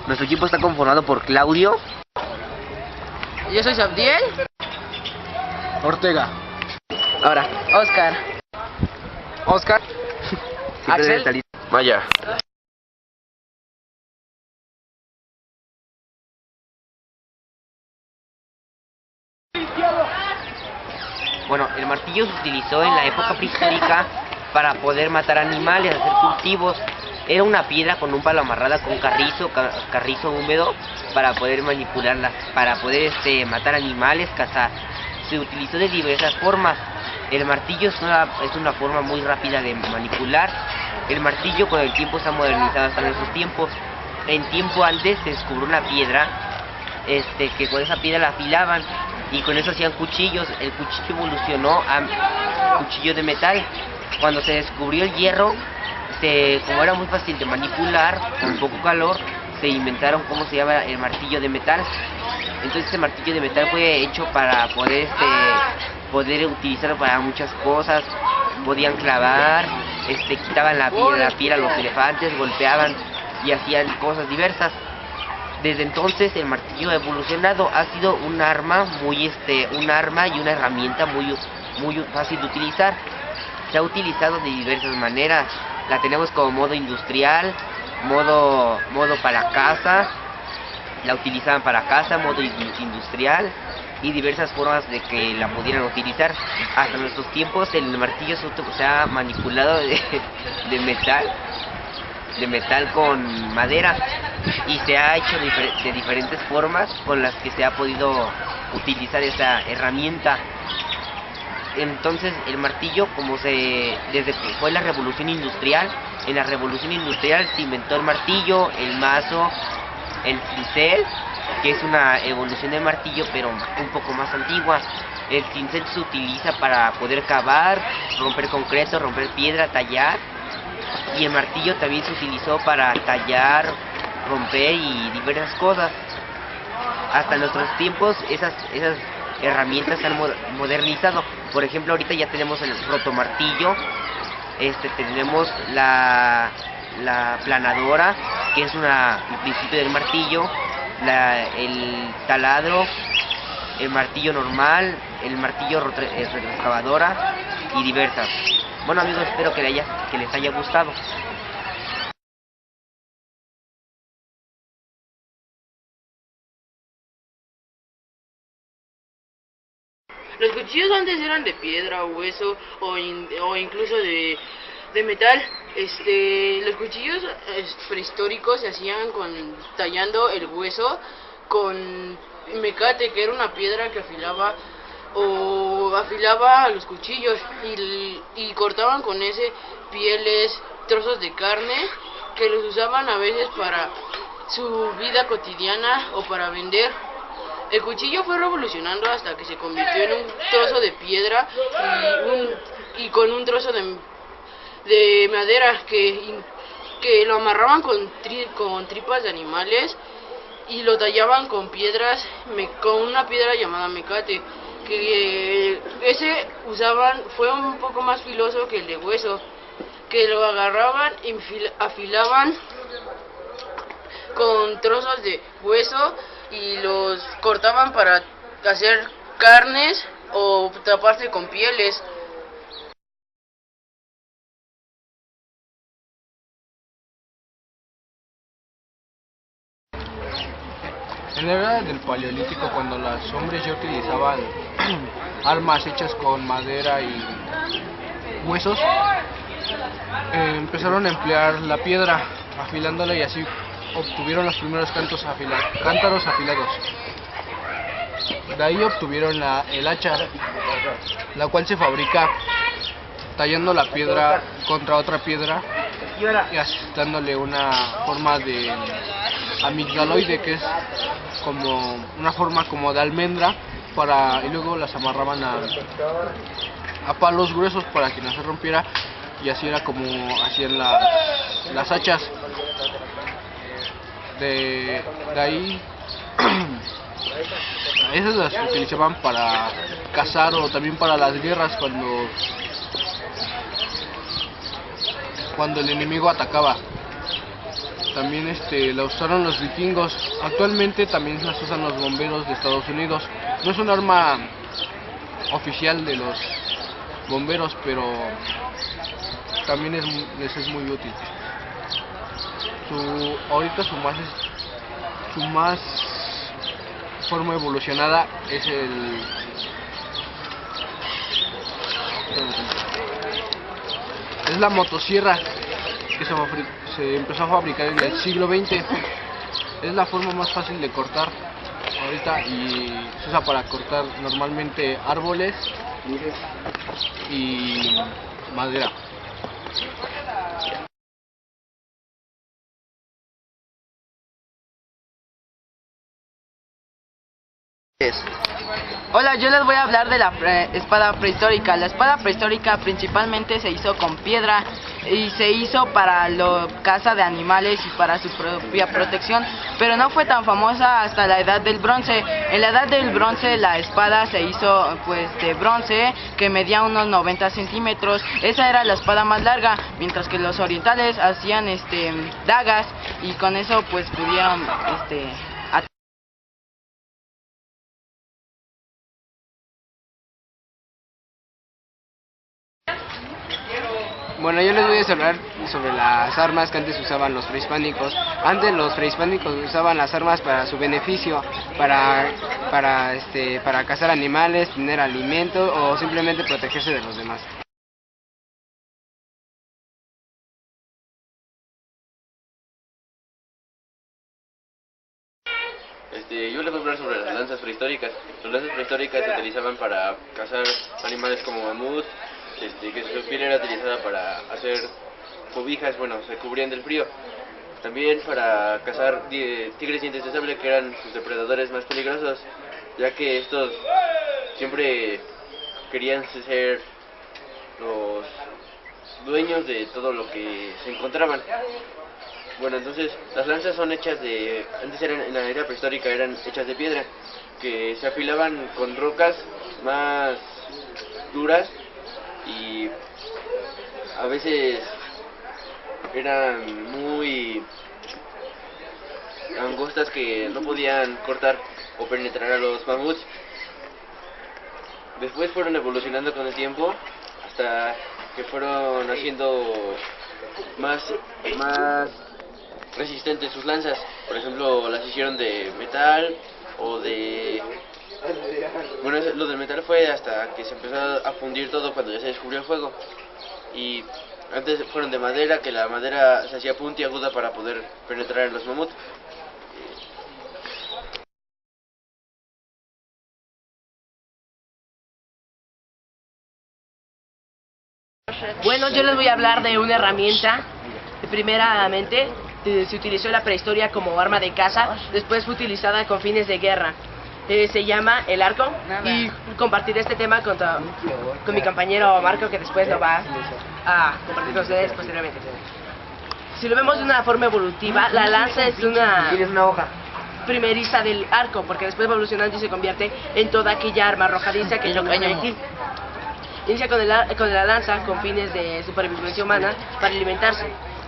Nuestro equipo está conformado por Claudio. Yo soy Sabdiel. Ortega. Ahora, Oscar. Axel. Maya. Bueno, el martillo se utilizó en la época prehistórica para poder matar animales, hacer cultivos. Era una piedra con un palo amarrada con carrizo húmedo para poder manipularla, para poder matar animales, cazar. Se utilizó de diversas formas. El martillo es una forma muy rápida de manipular. El martillo con el tiempo se ha modernizado hasta nuestros tiempos. En tiempo antes se descubrió una piedra, que con esa piedra la afilaban y con eso hacían cuchillos. El cuchillo evolucionó a cuchillo de metal. Cuando se descubrió el hierro, como era muy fácil de manipular, con poco calor, se inventaron cómo se llama el martillo de metal. Entonces el martillo de metal fue hecho para poder utilizarlo para muchas cosas. Podían clavar, quitaban la piel a los elefantes, golpeaban y hacían cosas diversas. Desde entonces el martillo ha evolucionado, ha sido un arma un arma y una herramienta muy fácil de utilizar. Se ha utilizado de diversas maneras. La tenemos como modo industrial, modo para casa. La utilizaban para casa, modo industrial y diversas formas de que la pudieran utilizar. Hasta nuestros tiempos el martillo se ha manipulado de metal con madera y se ha hecho de diferentes formas con las que se ha podido utilizar esta herramienta. Entonces el martillo, desde que fue la revolución industrial, en la revolución industrial se inventó el martillo, el mazo, el cincel, que es una evolución del martillo pero un poco más antigua. El cincel se utiliza para poder cavar, romper concreto, romper piedra, tallar, y el martillo también se utilizó para tallar, romper y diversas cosas. Hasta nuestros tiempos esas herramientas se han modernizado. Por ejemplo, ahorita ya tenemos el rotomartillo, tenemos la planadora, que es el principio del martillo, el taladro, el martillo normal, el martillo retroexcavadora y diversas. Bueno amigos, espero que les haya gustado. Los cuchillos antes eran de piedra, hueso o incluso de metal. Los cuchillos prehistóricos se hacían tallando el hueso con mecate, que era una piedra que afilaba los cuchillos, y cortaban con ese pieles, trozos de carne que los usaban a veces para su vida cotidiana o para vender. El cuchillo fue revolucionando hasta que se convirtió en un trozo de piedra y con un trozo de madera que lo amarraban con tripas de animales y lo tallaban con una piedra llamada mecate, que fue un poco más filoso que el de hueso, que lo agarraban y afilaban con trozos de hueso y los cortaban para hacer carnes o taparse con pieles. En la era del Paleolítico, cuando los hombres ya utilizaban armas hechas con madera y huesos, empezaron a emplear la piedra afilándola y así obtuvieron los primeros cántaros afilados. De ahí obtuvieron el hacha, la cual se fabrica tallando la piedra contra otra piedra y así dándole una forma de amigdaloide, que es como una forma como de almendra, y luego las amarraban a palos gruesos para que no se rompiera, y así era como hacían las hachas. De ahí esas las utilizaban para cazar o también para las guerras, cuando el enemigo atacaba. También la usaron los vikingos. Actualmente también las usan los bomberos de Estados Unidos. No es un arma oficial de los bomberos, pero también les es muy útil. Ahorita su más forma evolucionada es la motosierra, que se empezó a fabricar en el siglo XX. Es la forma más fácil de cortar ahorita y se usa para cortar normalmente árboles y madera. Hola, yo les voy a hablar de la espada prehistórica. La espada prehistórica principalmente se hizo con piedra y se hizo para la caza de animales y para su propia protección, pero no fue tan famosa hasta la edad del bronce. En la edad del bronce la espada se hizo pues de bronce, que medía unos 90 centímetros. Esa era la espada más larga, mientras que los orientales hacían dagas y con eso pues pudieron Bueno, yo les voy a hablar sobre las armas que antes usaban los prehispánicos. Antes los prehispánicos usaban las armas para su beneficio, para cazar animales, tener alimento o simplemente protegerse de los demás. Yo les voy a hablar sobre las lanzas prehistóricas. Las lanzas prehistóricas se utilizaban para cazar animales como mamut, que su piel era utilizada para hacer cobijas, bueno, se cubrían del frío. También para cazar tigres dientes de sable, que eran sus depredadores más peligrosos, ya que estos siempre querían ser los dueños de todo lo que se encontraban. Bueno, entonces las lanzas son hechas antes en la era prehistórica eran hechas de piedra, que se afilaban con rocas más duras y a veces eran muy angostas, que no podían cortar o penetrar a los mamuts. Después fueron evolucionando con el tiempo hasta que fueron haciendo más resistentes sus lanzas. Por ejemplo, las hicieron de metal o de... Bueno, lo del metal fue hasta que se empezó a fundir todo cuando ya se descubrió el fuego. Y antes fueron de madera, que la madera se hacía puntiaguda para poder penetrar en los mamuts. Bueno, yo les voy a hablar de una herramienta. Primeramente, se utilizó en la prehistoria como arma de caza, después fue utilizada con fines de guerra. Se llama el arco, y compartiré este tema con mi compañero Marco, que después lo va a compartir con ustedes posteriormente. Si lo vemos de una forma evolutiva, la lanza es una hoja primeriza del arco, porque después va evolucionando y se convierte en toda aquella arma arrojadiza que yo caño aquí. Inicia con la lanza con fines de supervivencia humana para alimentarse.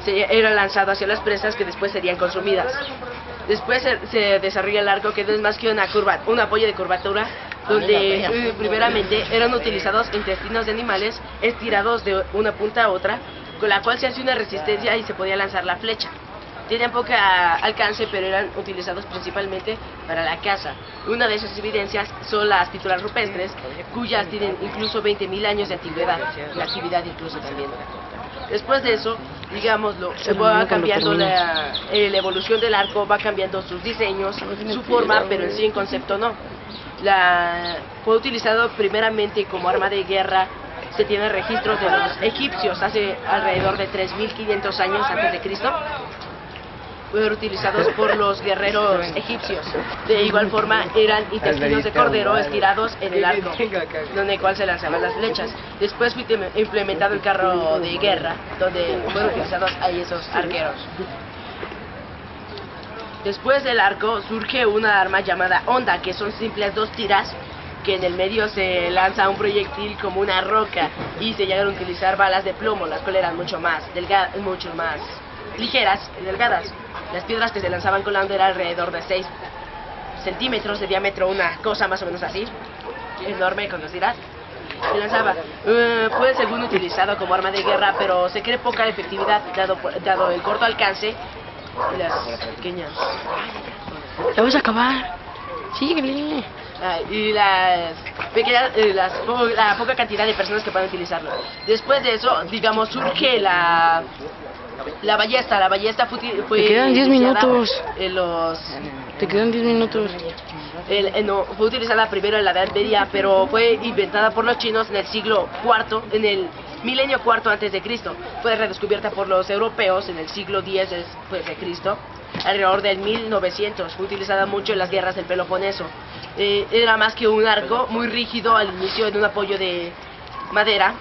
Era lanzado hacia las presas, que después serían consumidas. Después se desarrolla el arco, que no es más que un apoyo de curvatura, donde primeramente eran utilizados intestinos de animales estirados de una punta a otra, con la cual se hace una resistencia y se podía lanzar la flecha. Tenían poco alcance, pero eran utilizados principalmente para la caza. Una de esas evidencias son las pítulas rupestres, cuyas tienen incluso 20.000 años de antigüedad, la actividad incluso también. Después de eso, digámoslo, se va cambiando la evolución del arco, va cambiando sus diseños, su forma, pero en sí en concepto no. Fue utilizado primeramente como arma de guerra. Se tienen registros de los egipcios hace alrededor de 3.500 años antes de Cristo. Fueron utilizados por los guerreros egipcios. De igual forma eran intestinos de cordero estirados en el arco, donde cual se lanzaban las flechas. Después fue implementado el carro de guerra, donde fueron utilizados ahí esos arqueros. Después del arco surge una arma llamada honda, que son simples dos tiras, que en el medio se lanza un proyectil como una roca, y se llegan a utilizar balas de plomo, las cuales eran mucho más ligeras y delgadas. Las piedras que se lanzaban colando eran alrededor de 6 centímetros de diámetro, una cosa más o menos así, enorme, conocida. Se lanzaba. Fue según utilizado como arma de guerra, pero se cree poca efectividad dado el corto alcance y las pequeñas. ¿La vas a acabar? Síguele. Y las pequeñas, la poca cantidad de personas que pueden utilizarlo. Después de eso, digamos, surge la ballesta. La ballesta fue Te quedan 10 iniciada minutos. en los Te quedan 10 minutos. no, fue utilizada primero en la Edad Media, pero fue inventada por los chinos en el siglo IV, en el milenio IV antes de Cristo. Fue redescubierta por los europeos en el siglo X después de Cristo, alrededor del 1900. Fue utilizada mucho en las guerras del Peloponeso. Era más que un arco muy rígido al inicio, en un apoyo de madera,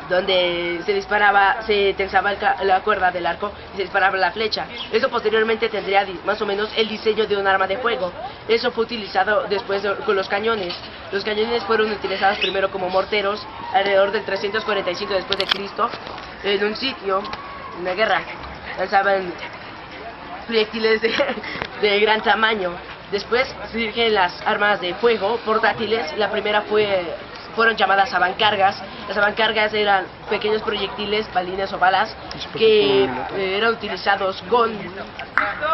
donde se tensaba la cuerda del arco y se disparaba la flecha. Eso posteriormente tendría más o menos el diseño de un arma de fuego. Eso fue utilizado después con los cañones. Los cañones fueron utilizados primero como morteros alrededor del 345 después de Cristo, en un sitio, en una guerra. Lanzaban proyectiles de gran tamaño. Después surgen las armas de fuego portátiles. La primera fueron llamadas avancargas. Las avancargas eran pequeños proyectiles, balines o balas, que eran utilizados con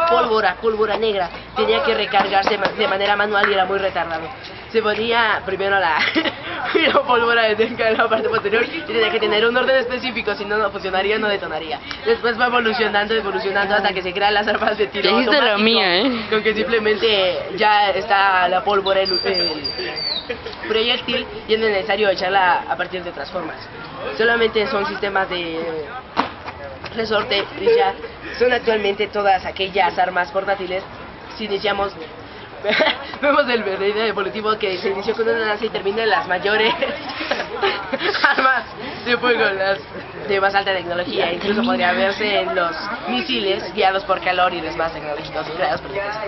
pólvora negra. Tenía que recargarse de manera manual y era muy retardado. Se ponía primero la pólvora en la parte posterior y tenía que tener un orden específico, si no, no funcionaría, no detonaría. Después va evolucionando hasta que se crean las armas de tiro Ya hiciste la automático, mía, con que simplemente ya está la pólvora, el proyectil, y es necesario echarla a partir de otras formas. Solamente son sistemas de resorte y ya son actualmente todas aquellas armas portátiles. Si iniciamos vemos el verdadero evolutivo que se inició con una lanza y termina en las mayores armas de fuego, las de más alta tecnología. Incluso podría verse en los misiles guiados por calor y los más tecnológicos creados por empresas.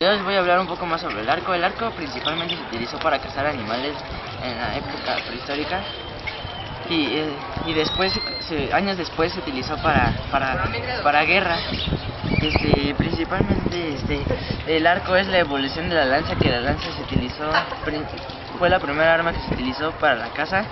Yo les voy a hablar un poco más sobre el arco. El arco principalmente se utilizó para cazar animales en la época prehistórica y después, años después, se utilizó para guerra. Principalmente el arco es la evolución de la lanza, que la lanza se utilizó, fue la primera arma que se utilizó para la caza